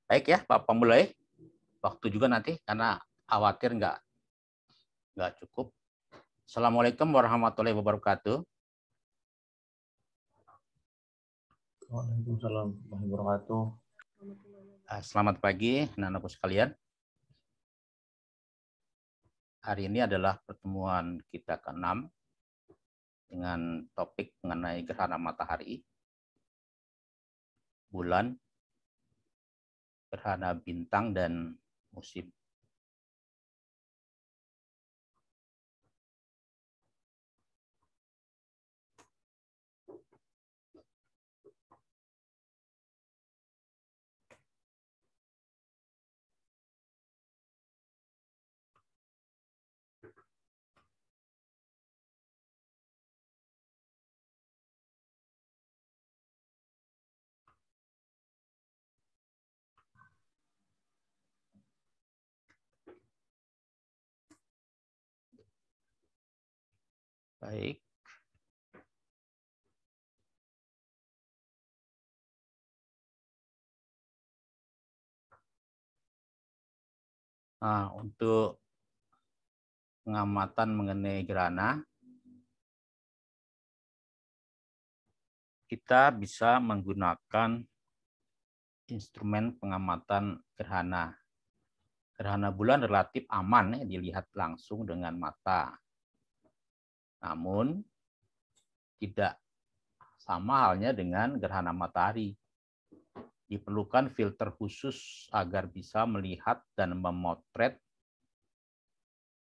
Baik ya, Pak Pemulai. Waktu juga nanti karena khawatir nggak cukup. Assalamualaikum warahmatullahi wabarakatuh. Waalaikumsalam warahmatullahi wabarakatuh. Selamat pagi, anak-anakku sekalian. Hari ini adalah pertemuan kita ke-6 dengan topik mengenai gerhana matahari, bulan, gerhana bintang, dan musim. Baik. Nah, untuk pengamatan mengenai gerhana, kita bisa menggunakan instrumen pengamatan gerhana. Gerhana bulan relatif aman ya, dilihat langsung dengan mata. Namun, tidak sama halnya dengan gerhana matahari. Diperlukan filter khusus agar bisa melihat dan memotret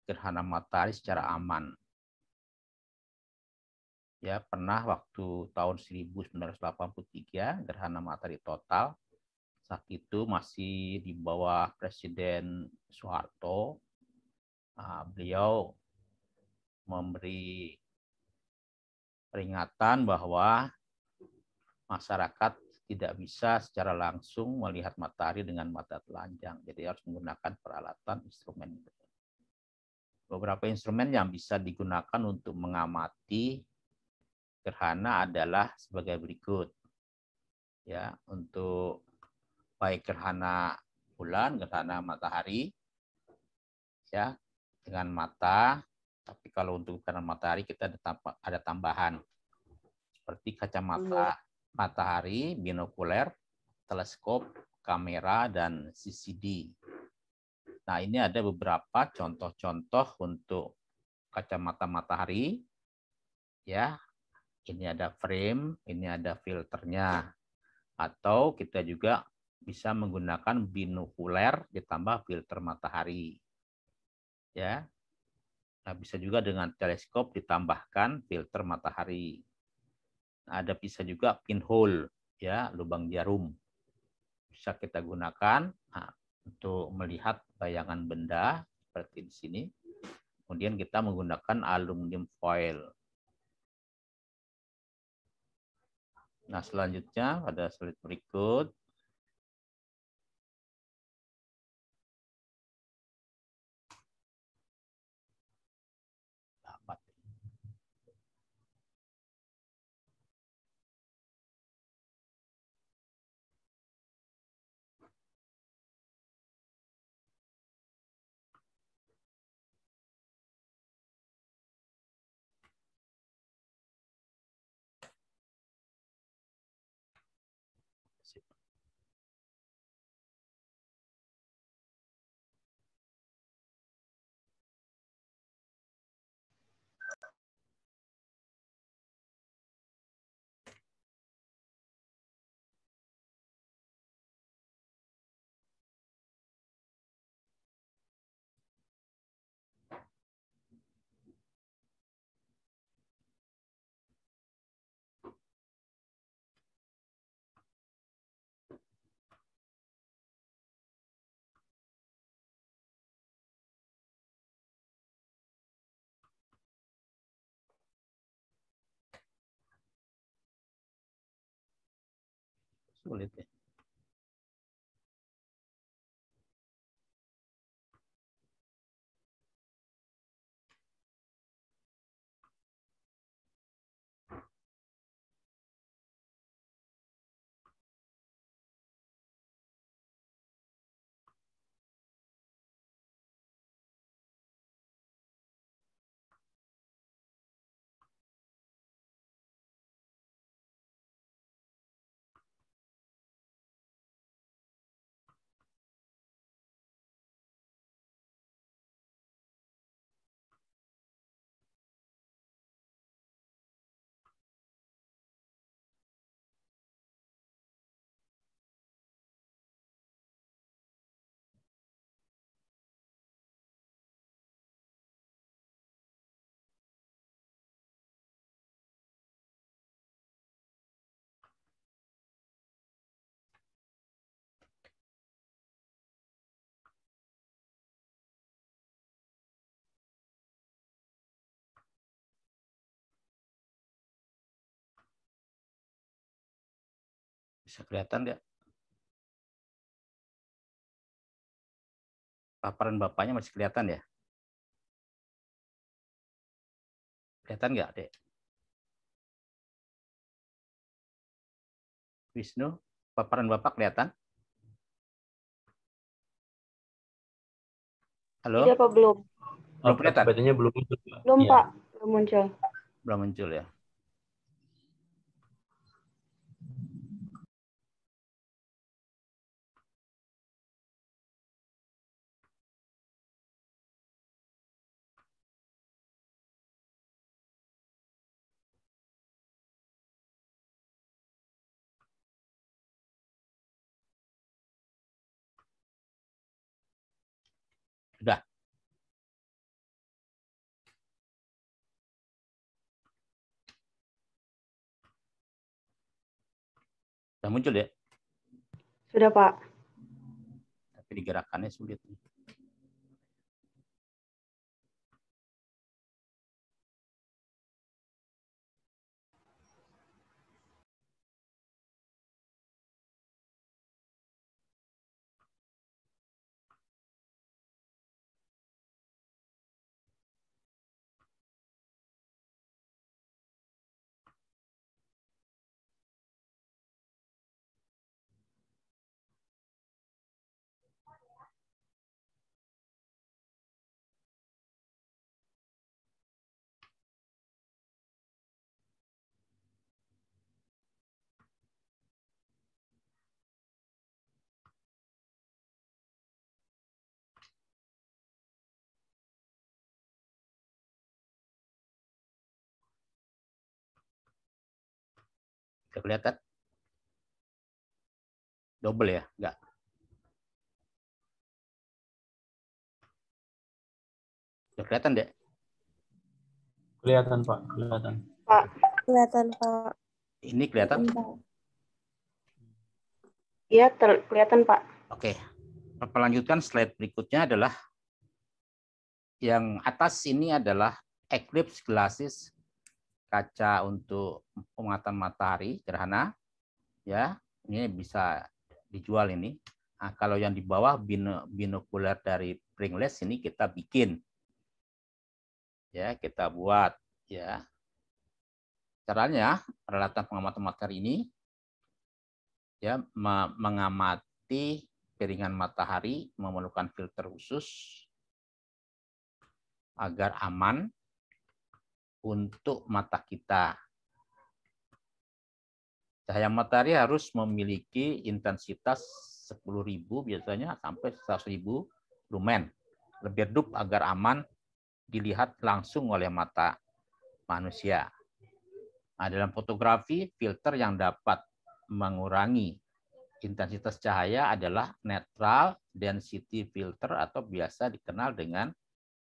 gerhana matahari secara aman. Ya, pernah waktu tahun 1983 gerhana matahari total. Saat itu masih di bawah Presiden Soeharto. Beliau memberi peringatan bahwa masyarakat tidak bisa secara langsung melihat matahari dengan mata telanjang. Jadi harus menggunakan peralatan instrumen. Beberapa instrumen yang bisa digunakan untuk mengamati gerhana adalah sebagai berikut. Ya, untuk baik gerhana bulan, gerhana matahari, ya dengan mata. Tapi kalau untuk gerhana matahari kita ada tambahan seperti kacamata matahari, binokuler, teleskop, kamera, dan CCD. Nah, ini ada beberapa contoh-contoh untuk kacamata matahari. Ya, ini ada frame, ini ada filternya. Atau kita juga bisa menggunakan binokuler ditambah filter matahari. Ya. Nah, bisa juga dengan teleskop ditambahkan filter matahari. Nah, ada bisa juga pinhole, ya, lubang jarum. Bisa kita gunakan untuk melihat bayangan benda seperti di sini. Kemudian kita menggunakan aluminium foil. Nah, selanjutnya pada slide berikut. Sulit ya. Bisa kelihatan nggak? Paparan Bapaknya masih kelihatan ya? Kelihatan nggak, Dek? Wisnu, paparan Bapak kelihatan? Halo? Tidak, Pak, belum. Belum kelihatan? PPT-nya belum muncul, Pak. Belum, Iya. Pak. Belum muncul. Belum muncul ya? Sudah. Sudah muncul ya? Sudah, Pak. Tapi digerakannya sulit. Sudah kelihatan? Double ya? Enggak. Sudah kelihatan, Dek? Kelihatan, Pak. Kelihatan. Pak. Kelihatan, Pak. Ini kelihatan? Iya, kelihatan, Pak. Oke. Bapak lanjutkan, slide berikutnya adalah yang atas ini adalah eclipse glasses, kaca untuk pengamatan matahari gerhana. Ya, ini bisa dijual ini. Nah, kalau yang di bawah binokular dari Pringles ini kita bikin. Ya, kita buat ya. Caranya peralatan pengamatan matahari ini ya mengamati piringan matahari memerlukan filter khusus agar aman untuk mata kita. Cahaya matahari harus memiliki intensitas 10.000 biasanya sampai 100.000 lumen. Lebih redup agar aman dilihat langsung oleh mata manusia. Nah, dalam fotografi, filter yang dapat mengurangi intensitas cahaya adalah neutral density filter atau biasa dikenal dengan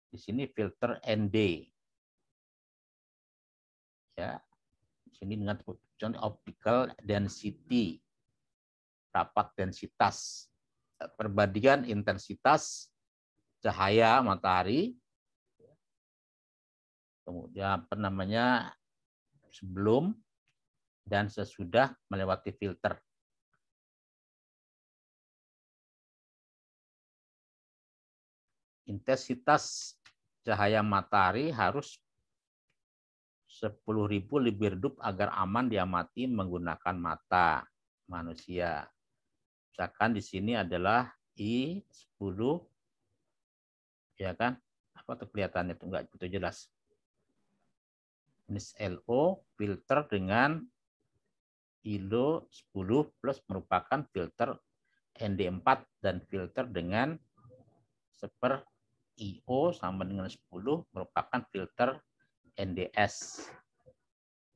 di sini filter ND. Ya, di sini dengan contoh optical density, rapat densitas, perbandingan intensitas cahaya matahari, kemudian apa namanya sebelum dan sesudah melewati filter. Intensitas cahaya matahari harus 10.000 lebih redup agar aman diamati menggunakan mata manusia. Misalkan di sini adalah I10, ya kan? Apa tuh kelihatannya itu enggak begitu jelas. Ini LO filter dengan ILO 10 plus merupakan filter ND4 dan filter dengan seper IO sama dengan 10 merupakan filter NDS.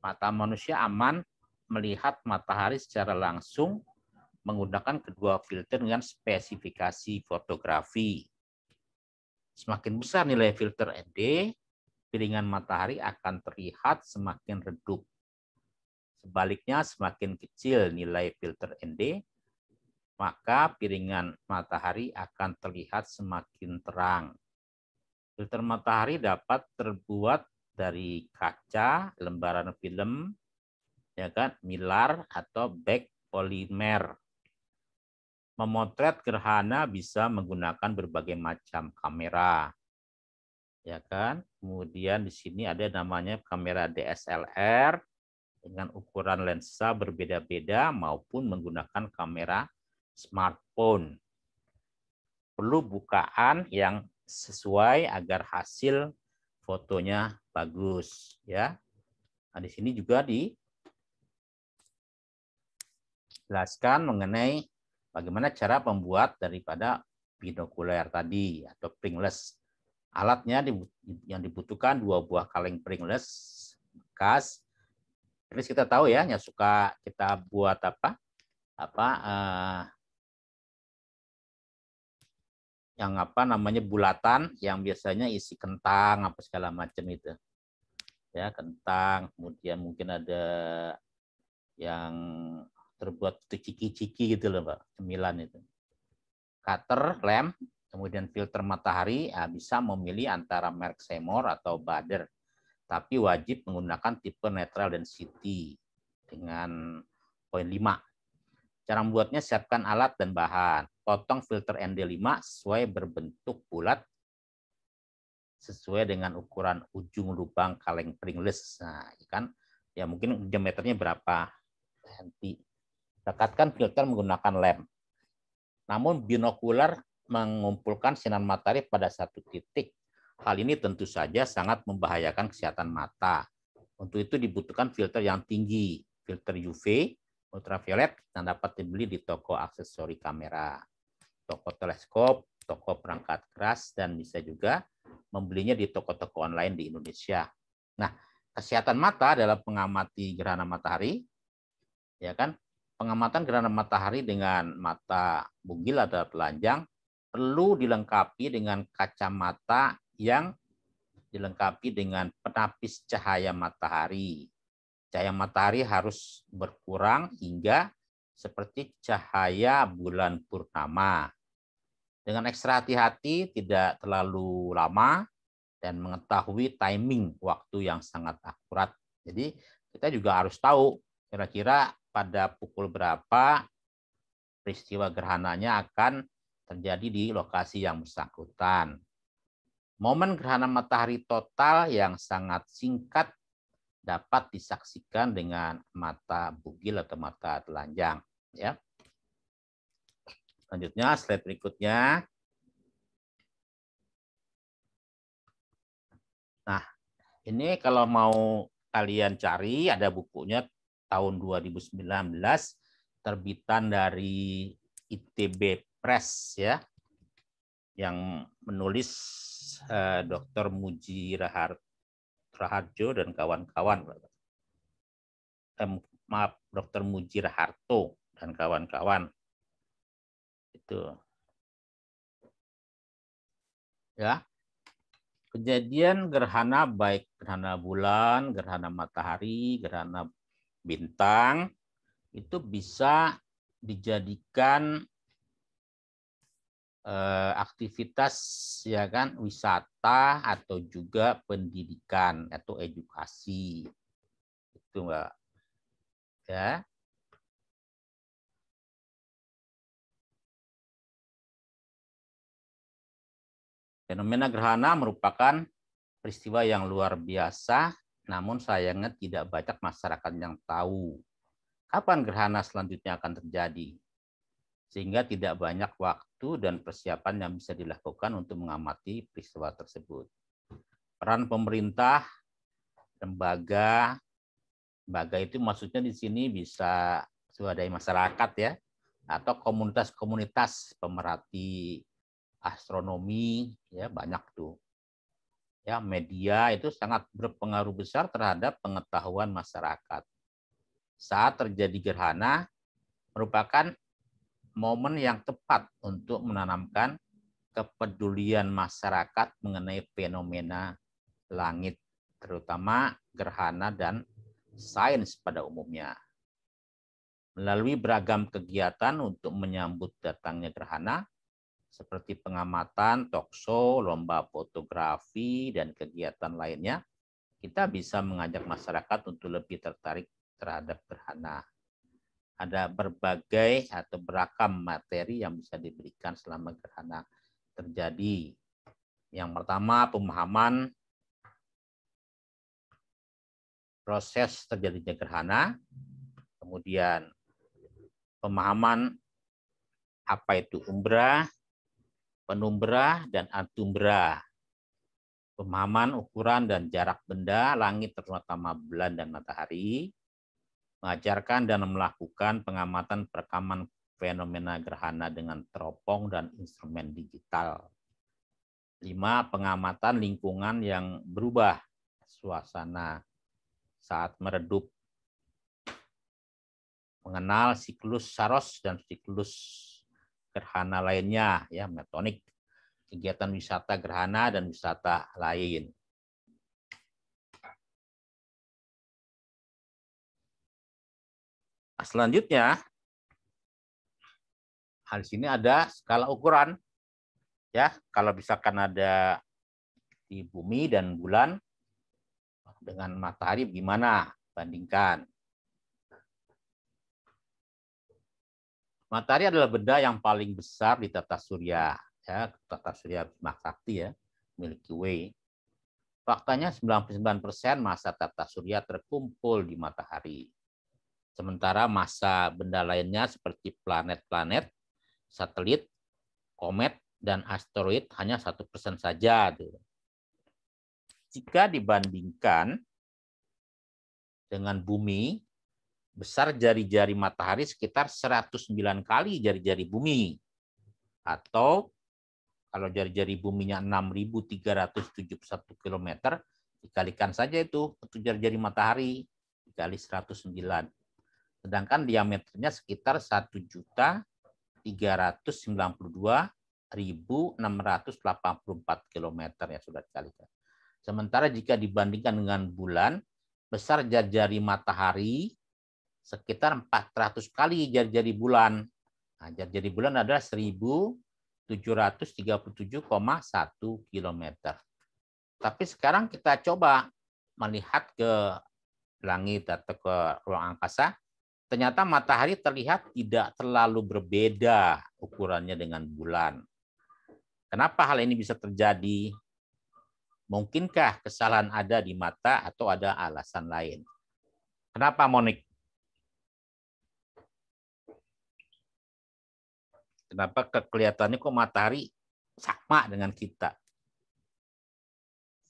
Mata manusia aman melihat matahari secara langsung menggunakan kedua filter dengan spesifikasi fotografi. Semakin besar nilai filter ND, piringan matahari akan terlihat semakin redup. Sebaliknya, semakin kecil nilai filter ND, maka piringan matahari akan terlihat semakin terang. Filter matahari dapat terbuat dari kaca, lembaran film, ya kan, mylar atau back polimer. Memotret gerhana bisa menggunakan berbagai macam kamera. Ya kan? Kemudian di sini ada namanya kamera DSLR dengan ukuran lensa berbeda-beda maupun menggunakan kamera smartphone. Perlu bukaan yang sesuai agar hasil fotonya bagus, ya. Nah, di sini juga dijelaskan mengenai bagaimana cara membuat daripada binokuler tadi atau pringless. Alatnya yang dibutuhkan 2 buah kaleng pringless bekas. Terus kita tahu ya, yang suka kita buat yang namanya bulatan, yang biasanya isi kentang apa segala macam itu. Ya, kentang, kemudian mungkin ada yang terbuat ciki-ciki gitu loh, Pak, cemilan itu. Cutter, lem, kemudian filter matahari, bisa memilih antara merek Seymour atau Baader. Tapi wajib menggunakan tipe netral density dengan 0,5. Cara membuatnya, siapkan alat dan bahan. Potong filter ND5 sesuai berbentuk bulat sesuai dengan ukuran ujung lubang kaleng pringless. Nah, kan ya mungkin diameternya berapa senti. Dekatkan filter menggunakan lem. Namun binokular mengumpulkan sinar matahari pada satu titik. Hal ini tentu saja sangat membahayakan kesehatan mata. Untuk itu dibutuhkan filter yang tinggi, filter UV, ultraviolet, yang dapat dibeli di toko aksesori kamera, toko teleskop, toko perangkat keras, dan bisa juga membelinya di toko-toko online di Indonesia. Nah, kesehatan mata dalam mengamati gerhana matahari, ya kan? Pengamatan gerhana matahari dengan mata bugil atau telanjang perlu dilengkapi dengan kacamata yang dilengkapi dengan penapis cahaya matahari. Cahaya matahari harus berkurang hingga seperti cahaya bulan purnama. Dengan ekstra hati-hati, tidak terlalu lama, dan mengetahui timing waktu yang sangat akurat. Jadi kita juga harus tahu kira-kira pada pukul berapa peristiwa gerhananya akan terjadi di lokasi yang bersangkutan. Momen gerhana matahari total yang sangat singkat dapat disaksikan dengan mata bugil atau mata telanjang. Ya. Selanjutnya, slide berikutnya. Nah, ini kalau mau kalian cari, ada bukunya tahun 2019, terbitan dari ITB Press, ya, yang menulis Dr. Muji Raharjo dan kawan-kawan. Maaf, Dr. Muji Raharto dan kawan-kawan. Itu. Ya. Kejadian gerhana, baik gerhana bulan, gerhana matahari, gerhana bintang, itu bisa dijadikan aktivitas, ya kan, wisata atau juga pendidikan atau edukasi. Itu, Mbak. Ya. Fenomena gerhana merupakan peristiwa yang luar biasa, namun sayangnya tidak banyak masyarakat yang tahu kapan gerhana selanjutnya akan terjadi. Sehingga tidak banyak waktu dan persiapan yang bisa dilakukan untuk mengamati peristiwa tersebut. Peran pemerintah, lembaga itu maksudnya di sini bisa swadaya masyarakat, ya, atau komunitas-komunitas pemerhati astronomi, ya, banyak tuh. Ya, media itu sangat berpengaruh besar terhadap pengetahuan masyarakat. Saat terjadi gerhana merupakan momen yang tepat untuk menanamkan kepedulian masyarakat mengenai fenomena langit, terutama gerhana dan sains pada umumnya. Melalui beragam kegiatan untuk menyambut datangnya gerhana, seperti pengamatan, talkshow, lomba fotografi, dan kegiatan lainnya, kita bisa mengajak masyarakat untuk lebih tertarik terhadap gerhana. ada berbagai atau beragam materi yang bisa diberikan selama gerhana terjadi. Yang pertama, pemahaman proses terjadinya gerhana, kemudian pemahaman apa itu umbra, penumbra, dan antumbra. Pemahaman ukuran dan jarak benda, langit terutama bulan dan matahari, mengajarkan dan melakukan pengamatan perekaman fenomena gerhana dengan teropong dan instrumen digital. 5. Pengamatan lingkungan yang berubah, suasana saat meredup, mengenal siklus Saros dan siklus gerhana lainnya, ya, metonik, kegiatan wisata gerhana dan wisata lain. Nah, selanjutnya, di sini ada skala ukuran, ya. Kalau misalkan ada di bumi dan bulan dengan matahari, gimana? Bandingkan. Matahari adalah benda yang paling besar di tata surya, ya, tata surya Bima Sakti, ya, Milky Way. Faktanya 99% massa tata surya terkumpul di matahari. Sementara massa benda lainnya seperti planet-planet, satelit, komet, dan asteroid hanya 1% saja. Jika dibandingkan dengan bumi, besar jari-jari matahari sekitar 109 kali jari-jari bumi. Atau kalau jari-jari buminya 6.371 km, dikalikan saja itu jari-jari matahari, dikali 109. Sedangkan diameternya sekitar 1.392.684 km yang sudah dikalikan. Sementara jika dibandingkan dengan bulan, besar jari-jari matahari sekitar 400 kali jari-jari bulan. Nah, jari-jari bulan adalah 1.737,1 km. Tapi sekarang kita coba melihat ke langit atau ke ruang angkasa. Ternyata matahari terlihat tidak terlalu berbeda ukurannya dengan bulan. Kenapa hal ini bisa terjadi? Mungkinkah kesalahan ada di mata atau ada alasan lain? Kenapa, Monik? Kenapa kelihatannya kok matahari sama dengan kita?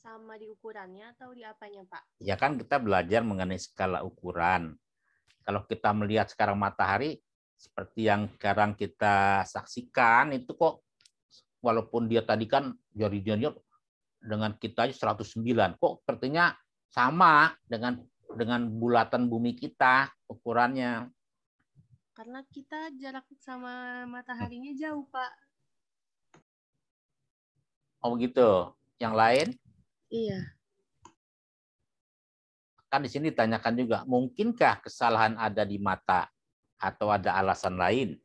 Sama di ukurannya atau di apanya, Pak? Ya kan kita belajar mengenai skala ukuran. Kalau kita melihat sekarang matahari, seperti yang sekarang kita saksikan, itu kok walaupun dia tadi kan jari-jari dengan kita 109, kok sepertinya sama dengan bulatan bumi kita ukurannya. Karena kita jarak sama mataharinya jauh, Pak. Oh begitu. Yang lain? Iya. Kan di sini ditanyakan juga, mungkinkah kesalahan ada di mata atau ada alasan lain?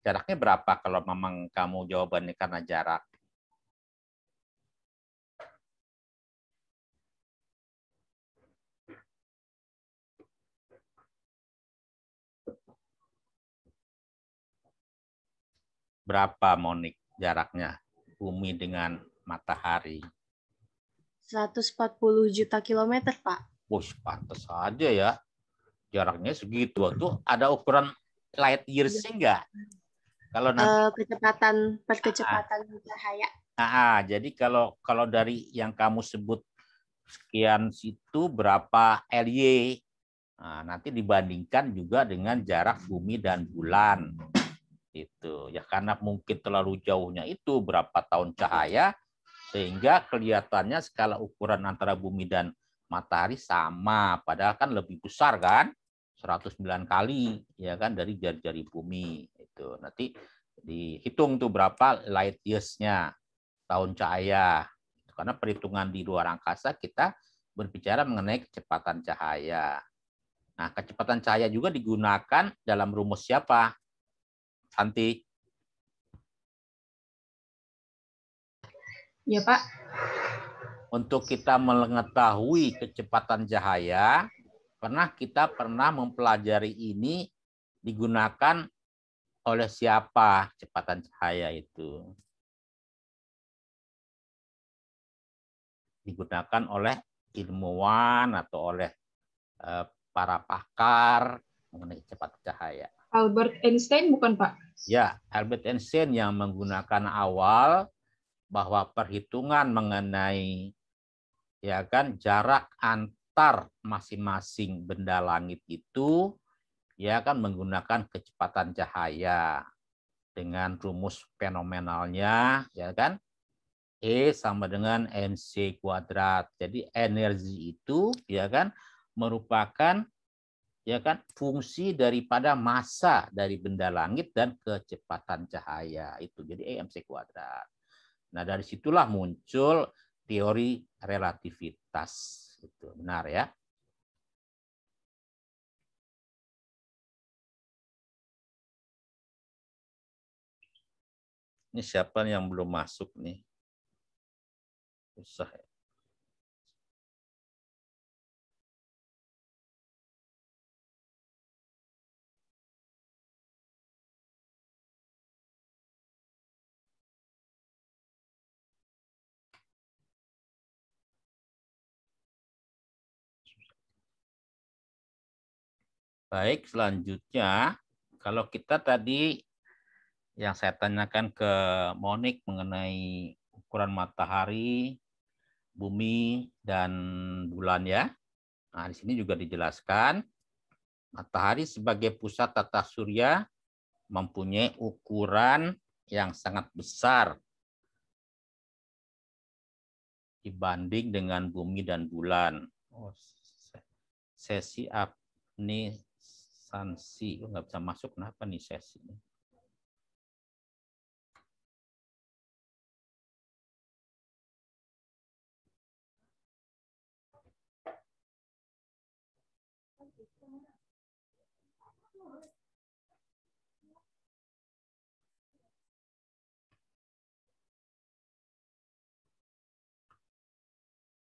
Jaraknya berapa kalau memang kamu jawabannya karena jarak? Berapa, Monik, jaraknya bumi dengan matahari? 140 juta kilometer, Pak. Wih, pantas saja ya. Jaraknya segitu. Tuh ada ukuran light years-nya enggak? Kalau nanti perkecepatan cahaya. jadi kalau dari yang kamu sebut sekian situ berapa LY? Nah, nanti dibandingkan juga dengan jarak bumi dan bulan. Itu ya, karena mungkin terlalu jauhnya itu berapa tahun cahaya sehingga kelihatannya skala ukuran antara bumi dan matahari sama, padahal kan lebih besar kan, 109 kali ya kan dari jari-jari bumi. Itu nanti dihitung tuh berapa light years-nya, tahun cahaya. Karena perhitungan di luar angkasa kita berbicara mengenai kecepatan cahaya. Nah, kecepatan cahaya juga digunakan dalam rumus siapa? Santi. Ya, Pak. untuk kita mengetahui kecepatan cahaya, kita pernah mempelajari ini digunakan oleh siapa kecepatan cahaya itu? Digunakan oleh ilmuwan atau oleh para pakar mengenai kecepatan cahaya. Albert Einstein bukan, Pak? Ya, Albert Einstein yang menggunakan awal bahwa perhitungan mengenai ya kan jarak antar masing-masing benda langit itu ya kan menggunakan kecepatan cahaya dengan rumus fenomenalnya ya kan E sama dengan mc kuadrat. Jadi energi itu ya kan merupakan ya kan fungsi daripada massa dari benda langit dan kecepatan cahaya itu. Jadi E mc kuadrat. Nah, dari situlah muncul teori relativitas. Itu benar ya. Ini siapa yang belum masuk nih? Susah ya. Baik, selanjutnya kalau kita tadi yang saya tanyakan ke Monik mengenai ukuran matahari, bumi, dan bulan ya. Nah, di sini juga dijelaskan matahari sebagai pusat tata surya mempunyai ukuran yang sangat besar dibanding dengan bumi dan bulan. Oh, sesi apnisansi, nggak bisa masuk, kenapa nih sesi?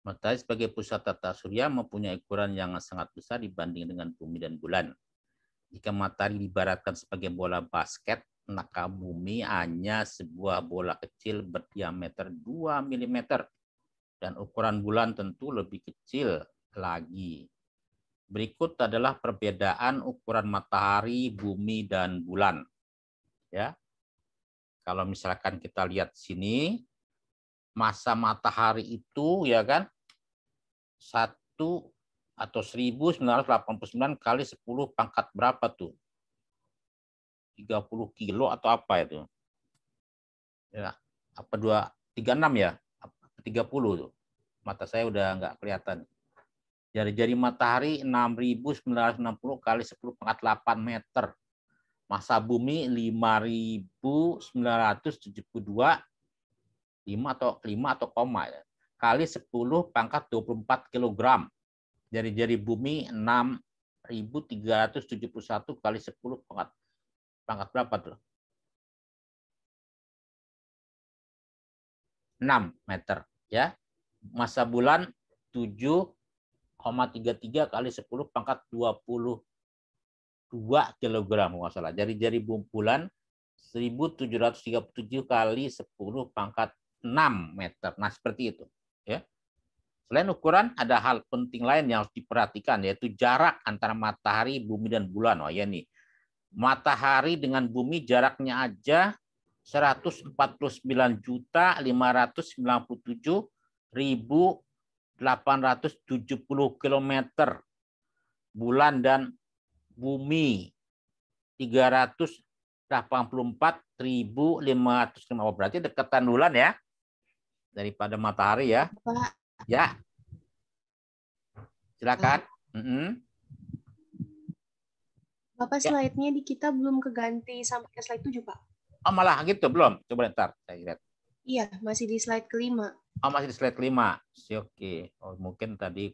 Matahari sebagai pusat tata surya mempunyai ukuran yang sangat besar dibanding dengan bumi dan bulan. Jika matahari diibaratkan sebagai bola basket, maka bumi hanya sebuah bola kecil berdiameter 2 mm. Dan ukuran bulan tentu lebih kecil lagi. Berikut adalah perbedaan ukuran matahari, bumi, dan bulan. Ya, kalau misalkan kita lihat sini, massa matahari itu ya kan 1 atau 1989 kali 10 pangkat berapa tuh? 30 kilo atau apa itu? Ya, apa 36 ya? 30 tuh. Mata saya udah nggak kelihatan. Jari-jari matahari 6.960 kali 10 pangkat 8 meter. Massa bumi 5.972 5 atau koma ya. Kali 10 pangkat 24 kilogram. Jari-jari bumi 6.371 kali 10 pangkat berapa tuh? 6 meter ya. Massa bulan 7,33 kali 10 pangkat 22 kilogram nggak salah. Jari-jari bulan 1.737 kali 10 pangkat 6 meter. Nah, seperti itu ya. Selain ukuran, ada hal penting lain yang harus diperhatikan, yaitu jarak antara matahari, bumi, dan bulan. Oh ya nih, matahari dengan bumi jaraknya aja 149.597.870 kilometer. Bulan dan bumi 384.505. Berarti dekatan bulan ya daripada matahari ya. Pak. Ya. Silakan. Bapak Ya. slide-nya di kita belum keganti sampai ke slide 7, Pak. Oh, malah gitu belum? Coba ntar saya lihat. Iya, masih di slide kelima. Oh, masih di slide 5. Oke. Oh, mungkin tadi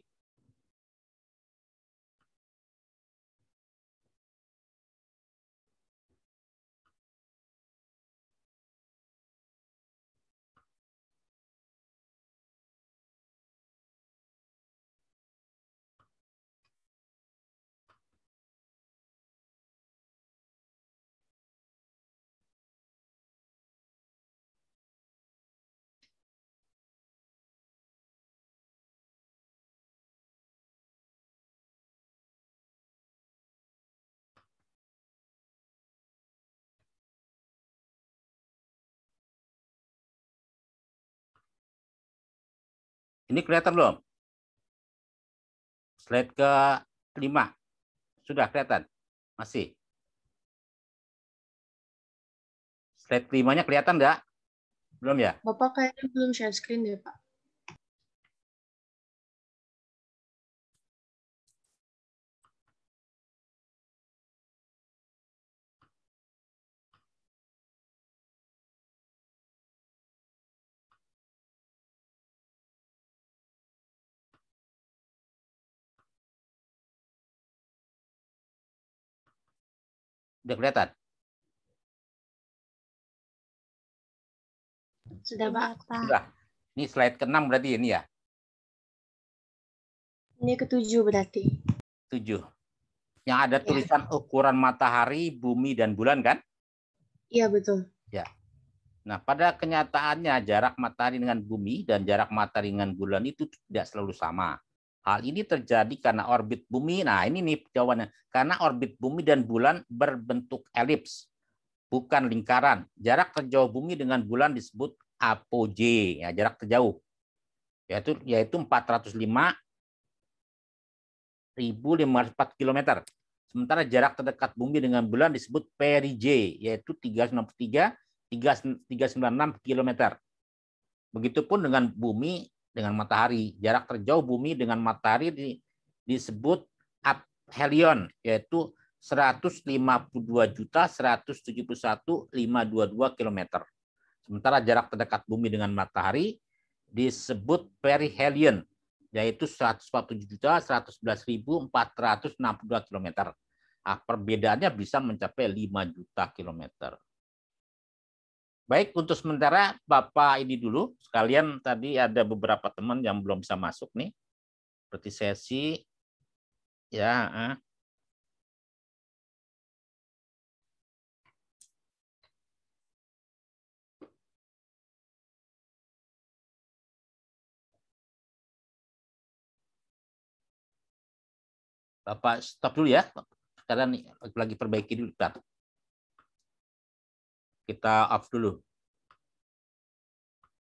Ini kelihatan belum? Slide ke-5. Sudah kelihatan? Masih? Slide ke-5-nya kelihatan enggak? Belum ya? Bapak kayaknya belum share screen deh, Pak. Udah kelihatan? Sudah, Pak. Sudah. Ini slide ke-6 berarti ini ya? Ini ke-7 berarti. 7. Yang ada tulisan ukuran matahari, bumi, dan bulan kan? Iya, betul. Ya. Nah, pada kenyataannya jarak matahari dengan bumi dan jarak matahari dengan bulan itu tidak selalu sama. Hal ini terjadi karena orbit bumi. Nah, ini nih jawabannya. Karena orbit bumi dan bulan berbentuk elips, bukan lingkaran. Jarak terjauh bumi dengan bulan disebut apogee, ya, jarak terjauh. Yaitu 405.504 km. Sementara jarak terdekat bumi dengan bulan disebut perigee, yaitu 396 km. Begitupun dengan bumi dengan matahari. Jarak terjauh bumi dengan matahari disebut aphelion, yaitu 152.171.522 km. Sementara jarak terdekat bumi dengan matahari disebut perihelion, yaitu 147.111.462 km. Nah, perbedaannya bisa mencapai 5 juta kilometer. Baik, untuk sementara Bapak ini dulu. Sekalian tadi ada beberapa teman yang belum bisa masuk nih. Seperti sesi. Ya. Bapak stop dulu ya. Sekarang lagi perbaiki dulu. Bentar. Kita off dulu.